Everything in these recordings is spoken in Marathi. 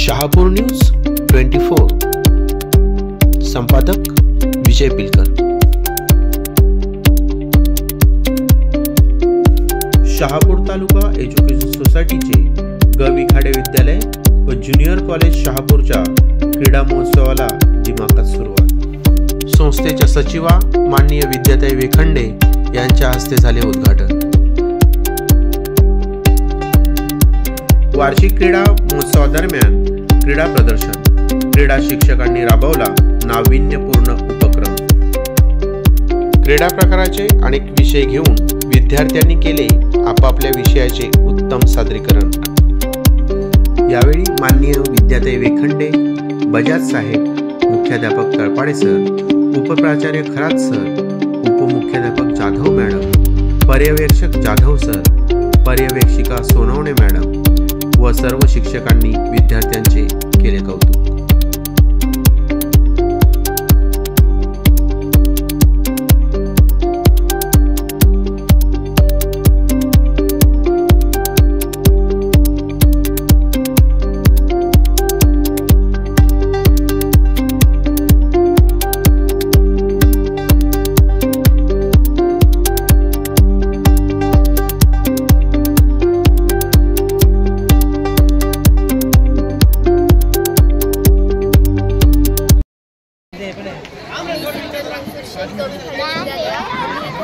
शहापूर न्यूज 24 संपादक विजय पिलकर। शहापूर तालुका एज्युकेशन सोसायटीचे गवी खाडे विद्यालय व ज्युनियर कॉलेज शहापूरच्या क्रीडा महोत्सवाला दिमाखात सुरुवात। संस्थेच्या सचिवा माननीय विद्याताई वेखंडे यांच्या हस्ते झाले उद्घाटन। वार्षिक क्रीडा महोत्सवादरम्यान क्रीडा प्रदर्शन, क्रीडा शिक्षकांनी राबवला नाविन्यपूर्ण उपक्रम। क्रीडा प्रकाराचे अनेक विषय घेऊन विद्यार्थ्यांनी केले आपापल्या विषयाचे उत्तम सादरीकरण। यावेळी माननीय विद्याताई वेखंडे, बजाज साहेब, मुख्याध्यापक तळपाडे सर, उपप्राचार्य खरात सर, उपमुख्याध्यापक जाधव मॅडम, पर्यवेक्षक जाधव सर, पर्यवेक्षिका सोनवणे मॅडम व सर्व शिक्षकांनी विद्यार्थ्यांचे केले कौतुक।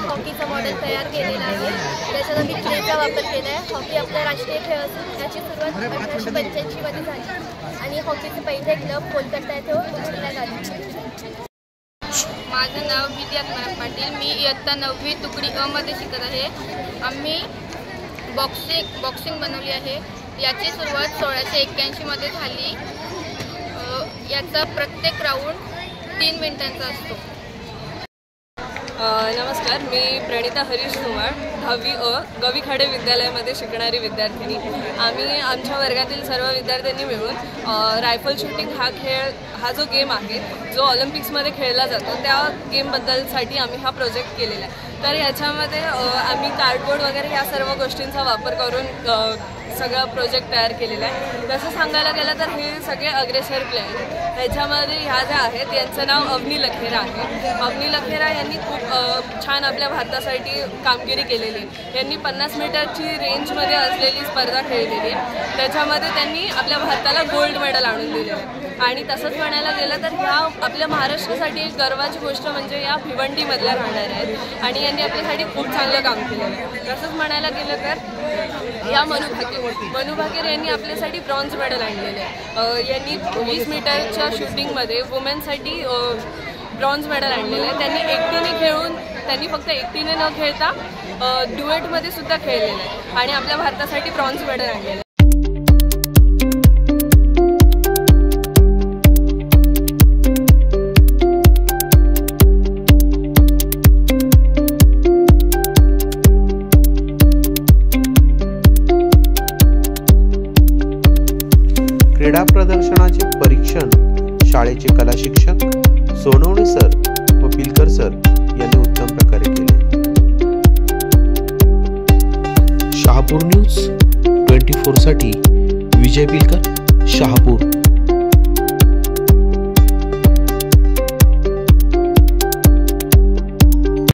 हॉकीचा मॉडेल तयार केलेला आहे। त्याच्यात आम्ही क्लेचा वापर केला आहे। हॉकी आपला राष्ट्रीय खेळ असून त्याची सुरुवात 1885 मध्ये झाली आणि हॉकीचे पहिले क्लब कोलकाता येथे उभारण्यात आले। माझं नाव विद्या पाटील, मी इयत्ता 9वी तुकडी अ मध्ये शिकत आहे। आम्ही बॉक्सिंग बनवली आहे। याची सुरुवात 1681 मध्ये झाली। याचा प्रत्येक राऊंड 3 मिनिटांचा असतो। नमस्कार, मी प्रणिता हरीश कुमार, 10वी अ गवी खाडे विद्यालयामध्ये शिकणारी विद्यार्थिनी। आम्ही आमच्या वर्गातील सर्व विद्यार्थ्यांनी मिळून रायफल शूटिंग हा जो गेम आहे, जो ऑलिम्पिक्समध्ये खेळला जातो, त्या गेमबद्दलसाठी आम्ही हा प्रोजेक्ट केलेला आहे। तर याच्यामध्ये आम्ही कार्डबोर्ड वगैरे या सर्व गोष्टींचा वापर करून सगळा प्रोजेक्ट तयार केलेला आहे। तसं सांगायला गेलं तर हे सगळे अग्रेसर प्लेयर आहेत। ह्याच्यामध्ये ह्या ज्या आहेत यांचं नाव अवनी लखेरा आहे। अवनी लखेरा यांनी खूप छान आपल्या भारतासाठी कामगिरी केलेली आहे। यांनी 50 मीटरची रेंजमध्ये असलेली स्पर्धा खेळलेली आहे। त्याच्यामध्ये त्यांनी आपल्या भारताला गोल्ड मेडल आणून दिलेलं आहे। आणि तसंच म्हणायला गेलं तर ह्या आपल्या महाराष्ट्रासाठी एक गर्वाची गोष्ट म्हणजे या भिवंडीमधल्या राहणाऱ्या आहेत आणि यांनी आपल्यासाठी खूप चांगलं काम केलेलं आहे। तसंच म्हणायला गेलं तर या मनु भाकेर यांनी आपल्यासाठी ब्रॉन्झ मेडल आणलेले आहे। यांनी 20 मीटरच्या शूटिंगमध्ये वुमेनसाठी ब्रॉन्झ मेडल आणलेलं आहे। त्यांनी फक्त एकटीने न खेळता ड्युएटमध्ये सुद्धा खेळलेलं आहे आणि आपल्या भारतासाठी ब्रॉन्झ मेडल आणलेलं आहे। क्रीडा प्रदर्शनाचे परीक्षण शाळेचे कला शिक्षक सोनवणे सर व पिलकर सर यांनी उत्तम प्रकारे केले। शहापूर न्यूज 24 साठी विजय पिलकर, शहापूर।